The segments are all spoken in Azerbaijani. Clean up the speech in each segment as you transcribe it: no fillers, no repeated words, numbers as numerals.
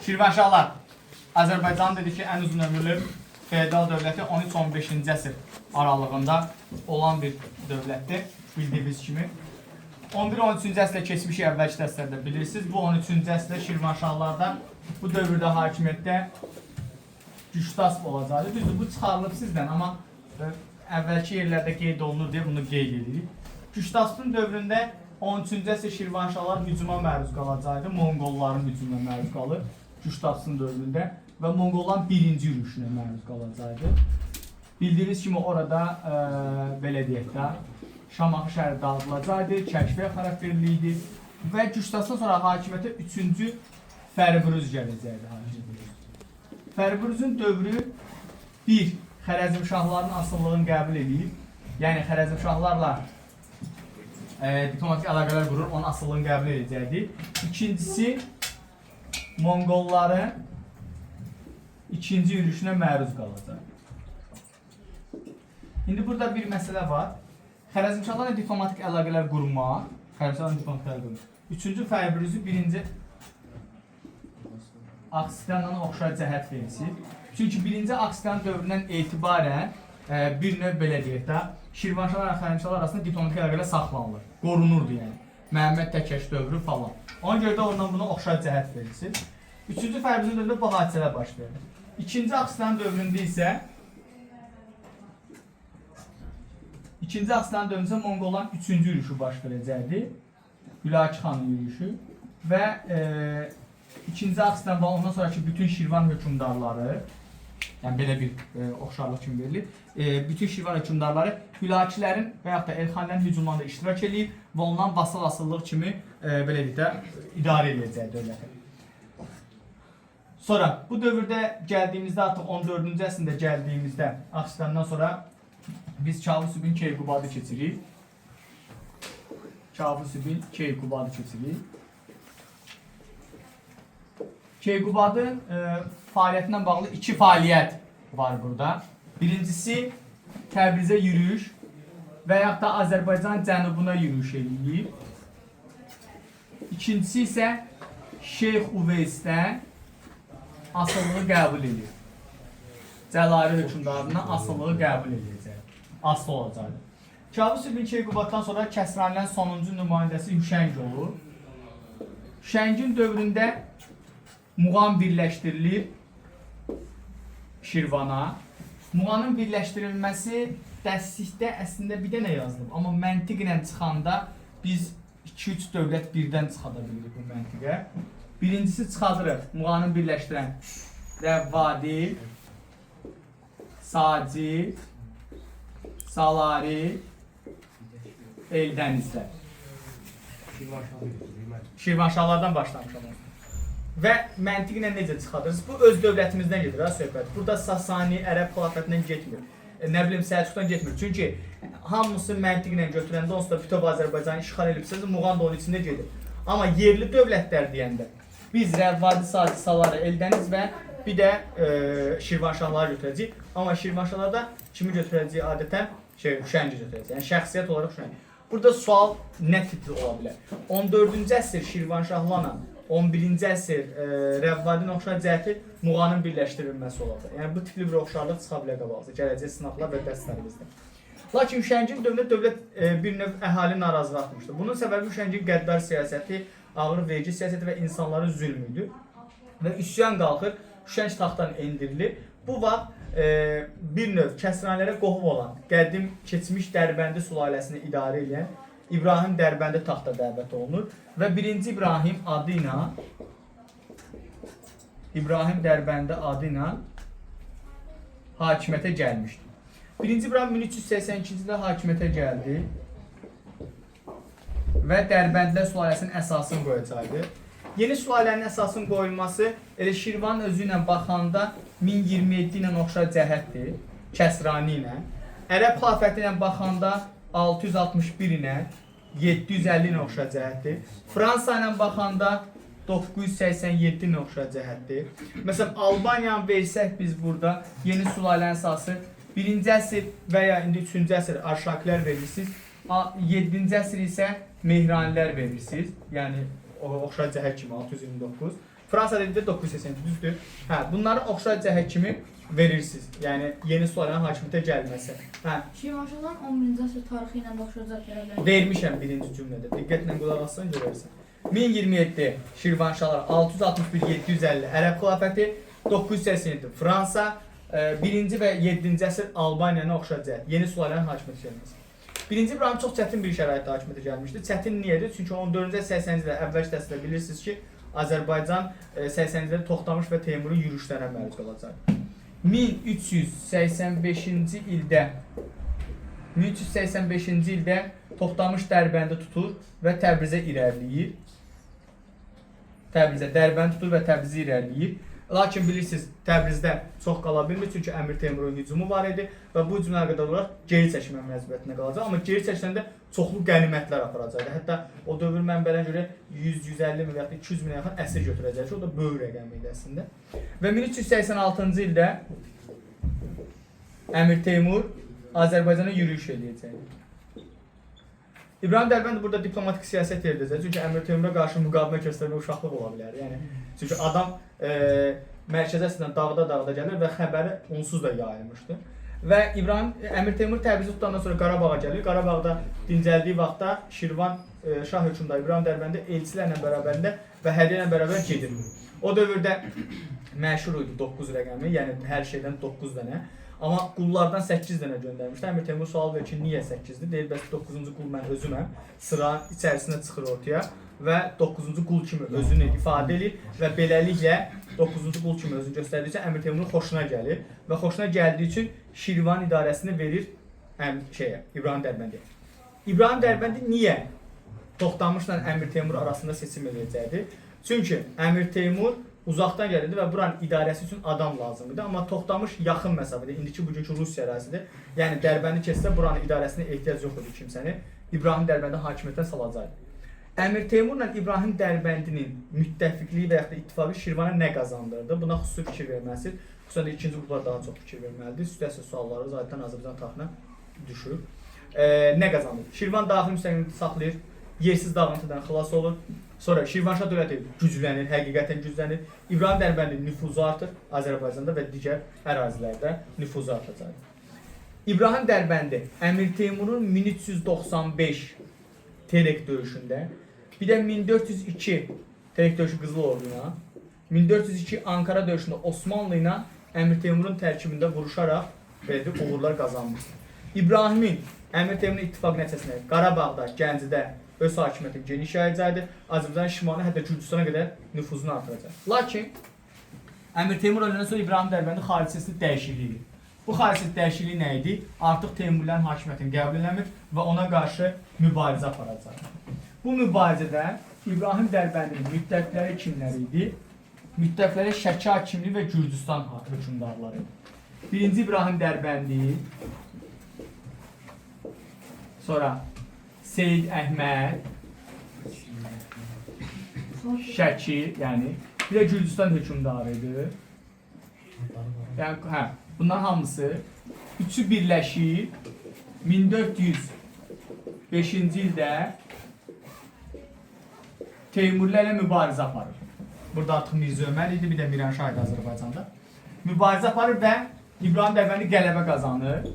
Şirvanşahlar. Azərbaycan dedi ki, ən uzun ömürlü feodal dövləti 13-15-ci əsr aralığında olan bir dövlətdir, bildiyiniz kimi. 11-13-cü əsrdə keçmiş əvvəlki dəstələrdə bilirsiniz. Bu 13-cü əsrdə Şirvanşahlarda bu dövrdə hakimiyyətdə Güçtasp olacaqdır. Düzdür, bu çıxarılıb sizdən, amma əvvəlki yerlərdə qeyd olunur deyə bunu qeyd edirik. Güçtaspın dövründə 13-cü əsr Şirvanşahlar hücuma məruz qalacaqdı. Monqolların hücumuna məruz qalır Güçtaspın dövründə və Monqolların birinci yürüyüşünə məruz qalacaqdı. Bildiyiniz kimi orada belə deyək də Şamaxı şəhəri dağıdılacaqdı, kəşfiyə xarakterli idi və Güçtaspdan sonra hakimiyyətə 3-cü Fərburuz gələcəkdi. Fərburuzun dövrü bir, Xərəzmşahların asıllığını qəbul edib, yəni Xərəzmşahlarla diplomatik əlaqələr qurur, onun asıllığını qəbul edəcəkdi. İkincisi, Monqolların ikinci yürüyüşünə məruz qalacaq. İndi burada bir məsələ var. Xərəzmşahlarla diplomatik əlaqələr qurmaq, üçüncü Fərburuzu birinci Aksistanla oxşar cəhət verilsin. Çünki birinci Aksistan dövründən etibarən bir növ belə deyək də Şirvanşahlar və Xərəzmşahlar arasında diplomatik əlaqələr saxlanılır, qorunurdu yəni. Məhəmməd Təkəş dövrü falan. Ona görə də ondan buna oxşar cəhət verilsin. Üçüncü Fərbuzun dövründə bu hadisələr baş verir. İkinci Aksistan dövründə isə Monqolların üçüncü yürüyüşü baş verəcəkdi. Hülaki xanın yürüyüşü və İkinci Aksistan və ondan sonraki bütün Şirvan hökümdarları, yəni belə bir oxşarlıq kimi verilir, bütün Şirvan hökümdarları Hülakilərin və yaxud da Elxanilərin hücumlarında iştirak edib və ondan vasal asıllıq kimi belə deyək də idarə edəcək dövləti. Sonra bu dövrdə gəldiyimizdə artıq 14-cü əsrdə gəldiyimizdə Aksistandan sonra biz Çavuşubin Keykubadı keçirik. Çavuşubin Keykubadı keçirik. Keykubadın fəaliyyətindən bağlı iki fəaliyyət var burada. Birincisi Təbrizə yürüyüş və yaxud da Azərbaycan cənubuna yürüyüş edilib. İkincisi isə Şeyx Uveysdən asıllığı qəbul edir. Cəlari hökümdarına asıllığı qəbul edəcək. Aslı olacaq. Çavuşubin Keykubaddan sonra Kəsranilərin sonuncu nümayəndəsi Hüşəng olur. Hüşəngin dövründə Muğan birləşdirilir Şirvana. Muğanın birləşdirilməsi dəstlikdə əslində bir dənə yazılıb. Amma məntiqlə çıxanda biz 2-3 dövlət birdən çıxada bilirik bu məntiqə. Birincisi çıxadırıq Muğanın birləşdirən Rəvvadi, Saci, Salari, Eldənizlər. Şirvanşahlardan başlamışam. Və məntiqlə necə çıxadırız? Bu öz dövlətimizdən gedir ha söhbət. Burada Sasani, Ərəb xilafətindən getmir. Nə bilim Səlcuqdan getmir. Çünki hamısı məntiqlə götürəndə onsuz da bütöv Azərbaycanı işğal edibsiniz, Muğan da onun içində gedir. Amma yerli dövlətlər deyəndə biz Rəvvadi, Saci, Salari, Eldəniz və bir də Şirvanşahları götürəcəyik. Amma Şirvanşahlarda kimi götürəcəyik adətən Hüşəngi götürəcəyik. Yəni şəxsiyyət olaraq Hüşəngi. Burada sual nə tipli ola bilər? 14-cü əsr Şirvanşahlarla 11-ci əsr Rəvvadinin oxşar cəhəti Muğanın birləşdirilməsi olacaq. Yəni bu tipli bir oxşarlıq çıxa bilər qabağımıza, gələcək sınaqlar və dərslərimizdə. Lakin Hüşəngin dövründə dövlət bir növ əhali narazılığı artmışdır. Bunun səbəbi Hüşəngin qəddar siyasəti, ağır vergi siyasəti və insanların zülmüdür. Və üsyan qalxır, Hüşəng taxtdan endirilir. Bu vaxt bir növ Kəsranilərə qohum olan, qədim keçmiş Dərbəndi sülaləsini idarə edən İbrahim Dərbəndi taxta dəvət olunur və birinci İbrahim Dərbəndi adı ilə hakimiyyətə gəlmişdir. Birinci İbrahim 1382-ci ildə hakimiyyətə gəldi və Dərbəndilər sülaləsinin əsasını qoyacaqdı. Yeni sülalənin əsasının qoyulması elə Şirvanın özü ilə baxanda 1027 ilə oxşar cəhətdir, Kəsrani ilə. Ərəb xilafəti ilə baxanda 661 ilə 750 ilə oxşar cəhətdir. Fransa ilə baxanda 987 ilə oxşar cəhətdir. Məsələn, Albaniyanı versək biz burada yeni sülalənin əsası 1-ci əsr və ya indi 3-cü əsr Arşakilər verirsiniz. 7-ci əsr isə Mehranilər verirsiniz. Yəni oxşar cəhət kimi 629. Fransa dedikdə 987 düzdür. Hə, bunları oxşar cəhət kimi verirsiniz. Yəni yeni Slavyan hakimiyyətə gəlməsi. Hə, Şirvanşahdan 11-ci əsr tarixi ilə oxşar cəhət verə bilər. vermişəm birinci cümlədə. Diqqətlə qulaq assan görərsən. 1027 Şirvanşahlar, 661-750 Ərəb xilafəti, 987 Fransa, 1-ci və 7-ci əsr Albaniyanın oxşar cəhət, yeni Slavyan hakimiyyətə gəlməsi. 1-ci İbrahim çox çətin bir şəraitdə hakimiyyətə gəlmişdi. Çətin niyyədir? Çünki 14-cü 80-ci ildə əvvəlki dəstədə bilirsiniz ki, Azərbaycan 80-ci ildə Toxtamış və Teymurun yürüşlərinə məruz qalacaq. 1385-ci ildə Toxtamış Dərbəndi tutur və Təbrizə irəliləyir. Dərbəndi tutur və Təbrizə irəliləyir. Lakin bilirsiniz, Təbrizdə çox qala bilmir, çünki Əmir Teymurun hücumu var idi və bu hücumla qədər olaraq geri çəkilmə məcburiyyətinə qalacaq. Amma geri çəkiləndə çoxlu qənimətlər aparacaqdı. Hətta o dövr mənbələrə görə 100-150 min və 200 min yaxın əsir götürəcək ki, o da böyük rəqəm idi əslində. Və 1386-cı ildə Əmir Teymur Azərbaycana yürüyüş edəcək. İbrahim Dərbəndi burada diplomatik siyasət edirəcək. Çünki Əmir Teymura qarşı müqavimət göstərmə uşaqlıq ola bilər. Yəni, çünki adam mərkəzi əslində dağda gəlir və xəbəri onsuz da yayılmışdı. Və Əmir Teymur Təbrizi tutandan sonra Qarabağa gəlir. Qarabağda dincəldiyi vaxtda Şirvan şah hökmdarı İbrahim Dərbəndi elçilərlə bərabərində və hədiyyə ilə bərabər gedir. O dövrdə məşhur idi 9 rəqəmi, yəni hər şeydən 9 dənə. Amma qullardan 8 dənə göndərmişdi. Əmir Teymur sual verir ki, niyə 8-dir? Deyir, bəs 9-cu qul mən özüməm. Sıra içərisində çıxır ortaya və 9-cu qul kimi özünü ifadə edir və beləliklə 9-cu qul kimi özünü göstərdikcə Əmir Teymurun xoşuna gəlir və xoşuna gəldiyi üçün Şirvan idarəsini verir İbrahim Dərbəndi. İbrahim Dərbəndi niyə Toxtamışla Əmir Teymur arasında seçim edəcəkdi? Çünki Əmir Teymur uzaqdan gəlirdi və buranın idarəsi üçün adam lazım idi. Amma Toxtamış yaxın məsafədə, indiki bugünkü Rusiya ərazisidir. Yəni Dərbəndi keçsə buranın idarəsinə ehtiyac yox idi kimsəni. İbrahim Dərbəndi hakimiyyətdən salacaqdı. Əmir Teymurla İbrahim Dərbəndinin müttəfiqliyi və yaxud da ittifaqı Şirvana nə qazandırdı? Buna xüsusi fikir verməsidir. Xüsusən də ikinci qruplar daha çox fikir verməlidir. Üstəsə sualları zaten Azərbaycan tarixinə düşür. Nə qazandırdı? Şirvan daxili müstəqilliyi saxlayır, yersiz dağıntıdan xilas olur. Sonra Şirvanşah dövləti güclənir, həqiqətən güclənir. İbrahim Dərbəndinin nüfuzu artır Azərbaycanda və digər ərazilərdə nüfuzu artacaq. İbrahim Dərbəndi Əmir Teymurun 1395 Terek döyüşündə, bir də 1402 Terek döyüşü Qızıl Orduyla, 1402 Ankara döyüşündə Osmanlı ilə Əmir Teymurun tərkibində vuruşaraq uğurlar qazanmışdır. İbrahimin Əmir Teymurun ittifaq nəticəsində Qarabağda, Gəncədə öz hakimiyyəti geniş yayacaqdır. Azərbaycan şimalına, hətta Gürcüstana qədər nüfuzunu artıracaq. Lakin Əmir Teymur öləndən sonra İbrahim Dərbəndi xarici dəyişikliyi. Bu xarici dəyişikliyi nə idi? Artıq Teymurlərin hakimiyyətini qəbul eləmir və ona qarşı mübarizə aparacaq. Bu mübarizədə İbrahim Dərbəndinin müttəfiqləri kimlər idi? Müttəfiqləri Şəki hakimliyi və Gürcüstan hökmdarları. Birinci İbrahim Dərbəndi, sonra Seyid Əhməd, Şəki, yəni bir də Gürcüstan hökmdarı idi. Yəni, bunların hamısı üçü birləşir 1405-ci ildə Teymurlərlə mübarizə aparır. Burada artıq Mirzə Ömər idi, bir də Miranşah idi Azərbaycanda. Mübarizə aparır və İbrahim Dərbəndi qələbə qazanır,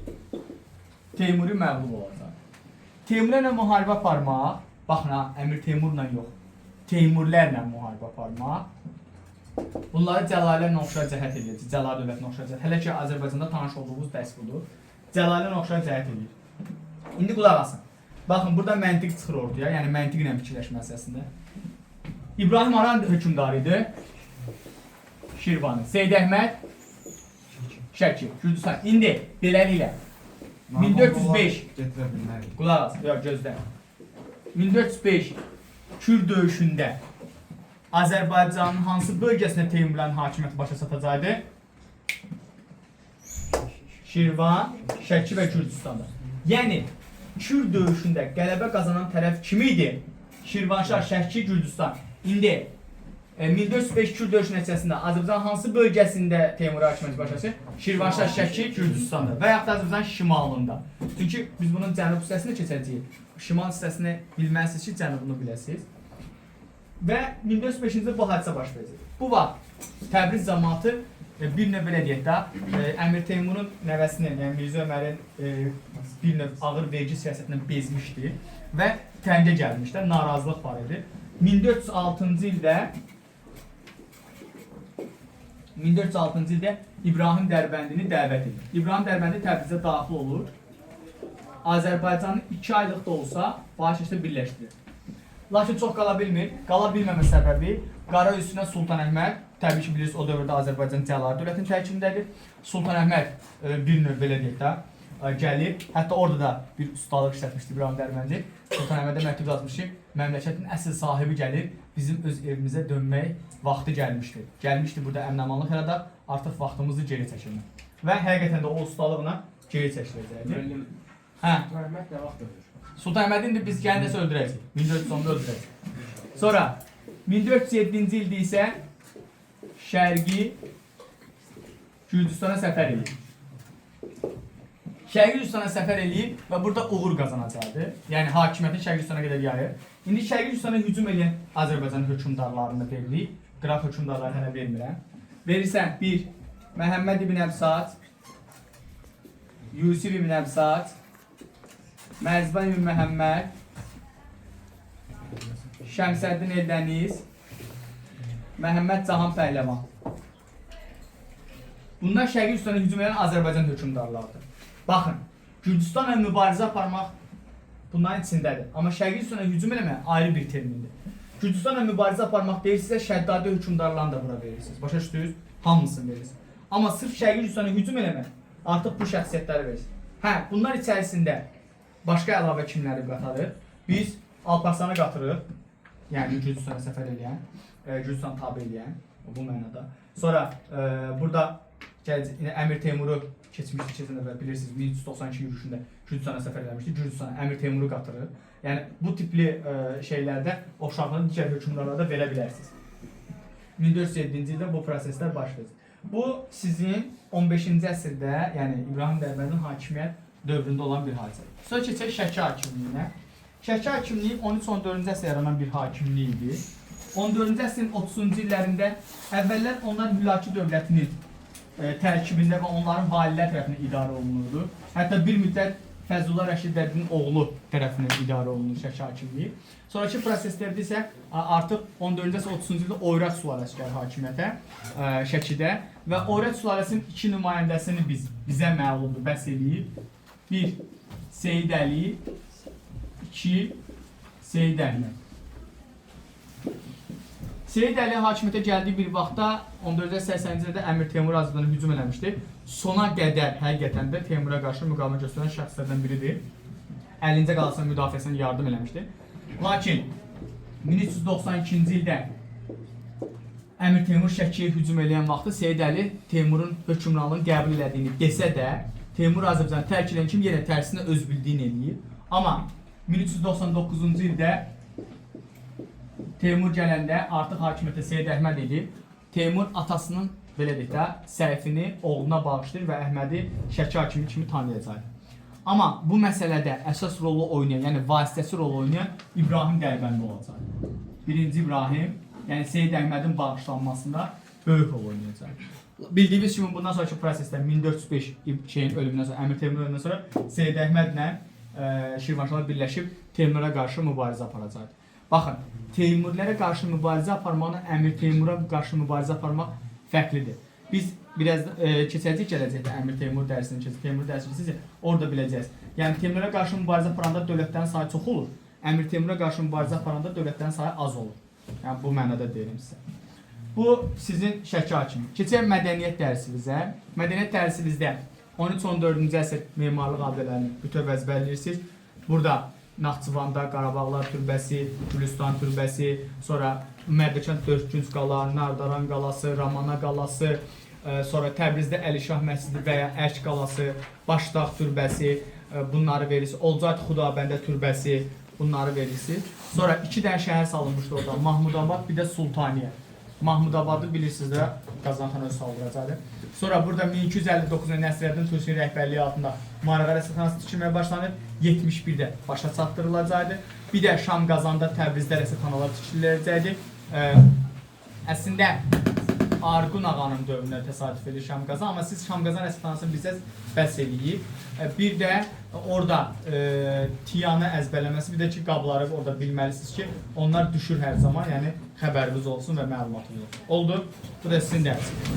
Teymuri məğlub olacaq. Teymurlərlə müharibə aparmaq, baxın ha, Əmir Teymurla yox, Teymurlərlə müharibə aparmaq, bunları Cəlalərlə oxşar cəhət edir, Cəlal dövlətinə oxşar cəhət. Hələ ki, Azərbaycanda tanış olduğumuz dərs budur. Cəlalərlə oxşar cəhət edir. İndi qulaq asın. Baxın, burada məntiq çıxır ortaya, yəni məntiqlə fikirləşmə əsasında. İbrahim Aran hökmdarı idi, Şirvanı. Seyid Əhməd, Şəki, Gürcüstan. İndi beləliklə 1405 qulaq as, yox gözlə. 1405 Kür döyüşündə Azərbaycanın hansı bölgəsində Teymurlərin hakimiyyəti başa çatacaqdı? Şirvan, Şəki və Gürcüstanda. Yəni Kür döyüşündə qələbə qazanan tərəf kim idi? Şirvanşah, Şəki, Gürcüstan. İndi 1405 Kür döyüşü nəticəsində Azərbaycan hansı bölgəsində Teymuri hakimiyyəti başa çatacaq? Şirvanşah, Şəki, Gürcüstanda və yaxud da Azərbaycan şimalında. Çünki biz bunun cənub hissəsində keçəcəyik. Şimal hissəsini bilməlisiniz ki, cənubunu biləsiniz. və 1405-ci ildə bu hadisə baş verəcək. Bu vaxt Təbriz cəmaatı bir növ belə deyək də, Əmir Teymurun nəvəsinin, yəni Mirzə Ömərin bir növ ağır vergi siyasətindən bezmişdi və təngə gəlmişlər, narazılıq var idi. 1406-cı ildə İbrahim Dərbəndini dəvət edir. İbrahim Dərbəndi Təbrizə daxil olur. Azərbaycanı 2 aylıq da olsa Başişdə birləşdirir. Lakin çox qala bilmir. Qala bilməmə səbəbi Qara üstünə Sultan Əhməd, təbii ki bilirsiniz o dövrdə Azərbaycan Cəlaliri dövlətinin tərkibindədir. Sultan Əhməd bir növ belə deyək də gəlir. Hətta orada da bir ustalıq işlətmişdi İbrahim Dərbəndi. Sultan Əhmədə məktub yazmış ki, məmləkətin əsl sahibi gəlir, bizim öz evimizə dönmək vaxtı gəlmişdir. Gəlmişdi burada əmin-amanlıq yaradaq, artıq vaxtımızı geri çəkilmək. Və həqiqətən də o ustalığına geri çəkiləcəkdir. Sultan Əhməd nə vaxt ölür? Sultan Əhmədin də biz gəldəsə öldürəcək. 1410-da öldürəcək. Sonra 1407-ci ildə isə Şərqi Gürcüstana səfər edir. Şərqi Gürcüstana səfər eləyib və burada uğur qazanacaqdır. Yəni hakimiyyətin Şərqi Gürcüstana qədər yayır. İndi Şərqi Gürcüstana hücum edən Azərbaycan hökmdarlarını veririk. Qraf hökmdarları hələ vermirəm. Verirsən 1. Məhəmməd ibn Əbsat, Yusif ibn Əbsat, Mərzban ibn Məhəmməd, Şəmsəddin Eldəniz, Məhəmməd Cahan Pəhləvan. Bunlar Şərqi Gürcüstana hücum edən Azərbaycan hökmdarlarıdır. Baxın, Gürcüstanla mübarizə aparmaq bunların içindədir. Amma Şərqi Gürcüstana hücum eləmək ayrı bir termindir. Gürcüstanla mübarizə aparmaq deyirsinizsə, Şəddadi hökmdarlarını da bura verirsiniz. Başa düşdünüz? Hamısını verirsiniz. Amma sırf Şərqi Gürcüstana hücum eləmək artıq bu şəxsiyyətləri verirsiniz. Hə, bunlar içərisində başqa əlavə kimləri qatırıq? Biz Alparslanı qatırıq. Yəni Gürcüstana səfər edən, Gürcüstan tabe edən bu mənada. Sonra burada Əmir Teymuru keçmişdi keçən dəfə bilirsiniz 1392 yürüşündə Gürcüstana səfər eləmişdi. Gürcüstana Əmir Teymuru qatırır. Yəni bu tipli şeylərdə oxşarlığını digər hökmdarlarda verə bilərsiniz. 1407-ci ildə bu proseslər baş verir. Bu sizin 15-ci əsrdə, yəni İbrahim Dərbəndin hakimiyyət dövründə olan bir hadisədir. Sonra keçək Şəki hakimliyinə. Şəki hakimliyi 13-14-cü əsrdə yaranan bir hakimlik idi. 14-cü əsrin 30-cu illərində əvvəllər onlar mülaki dövlətinin tərkibində və onların valilər tərəfindən idarə olunurdu. Hətta bir müddət Fəzlullah Rəşid Vəddinin oğlu tərəfindən idarə olunur Şəki hakimliyi. Sonraki proseslərdə isə artıq 14-cü əsr 30-cu ildə Oyraq sülaləsi gəlir hakimiyyətə Şəkidə və Oyraq sülaləsinin 2 nümayəndəsini bizə məlumdur, bəs eləyib. 1. Seyid Əli, 2. Seyid Əhməd. Seyid Əli hakimiyyətə gəldiyi bir vaxtda 14-cü əsr 80-ci ildə Əmir Teymur Azərbaycana hücum eləmişdi. Sona qədər həqiqətən də Teymura qarşı müqavimət göstərən şəxslərdən biridir. 50-ci qalasının müdafiəsinə yardım eləmişdi. Lakin 1392-ci ildə Əmir Teymur Şəkiyə hücum eləyən vaxtı Seyid Əli Teymurun hökmranlığını qəbul elədiyini desə də, Teymur Azərbaycanı tərk edən kimi yenə tərsinə öz bildiyini eləyir. Amma 1399-cu ildə Teymur gələndə artıq hakimiyyətə Seyid Əhməd edib. Teymur atasının belə deyək də səhifini oğluna bağışlayır və Əhmədi Şəki hakimi kimi tanıyacaq. Amma bu məsələdə əsas rolu oynayan, yəni vasitəsi rol oynayan İbrahim Dərbəndi olacaq. Birinci İbrahim, yəni Seyid Əhmədin bağışlanmasında böyük rol oynayacaq. Bildiyiniz kimi bundan sonraki prosesdə 1405 şeyin ölümündən sonra, Əmir Teymurun ölümündən sonra Seyid Əhmədlə Şirvanşahlar birləşib Teymura qarşı mübarizə aparacaq. Baxın, Teymurlərə qarşı mübarizə aparmaqla Əmir Teymura qarşı mübarizə aparmaq fərqlidir. Biz biraz keçəcək gələcəkdə Əmir Teymur dərsini keçəcək, Teymur dərsini keçəcək, orada biləcəyiz. Yəni Teymura qarşı mübarizə aparanda dövlətlərin sayı çox olur, Əmir Teymura qarşı mübarizə aparanda dövlətlərin sayı az olur. Yəni bu mənada deyirəm sizə. Bu sizin Şəki hakimi. Keçək mədəniyyət dərsinizə. Mədəniyyət dərsinizdə 13-14-cü əsr memarlıq abidələrini bütöv əzbərləyirsiniz. Burada Naxçıvanda Qarabağlar türbəsi, Gülüstan türbəsi, sonra Mərdəkan Dörkgünc qala, Nardaran qalası, Ramana qalası, sonra Təbrizdə Əlişah məscidi və ya Ərk qalası, Başdağ türbəsi, bunları verirsiniz. Olcayt Xudabəndə türbəsi, bunları verirsiniz. Sonra 2 dənə şəhər salınmışdı orada, Mahmudabad, bir də Sultaniyə. Mahmudabadı bilirsiniz də Qazanxan öz saldıracaqdır. Sonra burada 1259-cu Nəsrəddin Tusinin rəhbərliyi altında Marağə rəsədxanası tikilməyə başlanır. 71-də başa çatdırılacaqdır. Bir də Şam Qazanda Təbrizdə rəsədxanalar tikiləcəkdir. Əslində Arqun ağanın dövrünə təsadüf edir Şamqazan, amma siz Şamqazan rəsədxanasını bilsəz bəs eləyib. Bir də orada tiyanı əzbərləməsi, bir də ki, qabları orada bilməlisiniz ki, onlar düşür hər zaman, yəni xəbəriniz olsun və məlumatınız olsun. Oldu, bu da sizin dərsiniz.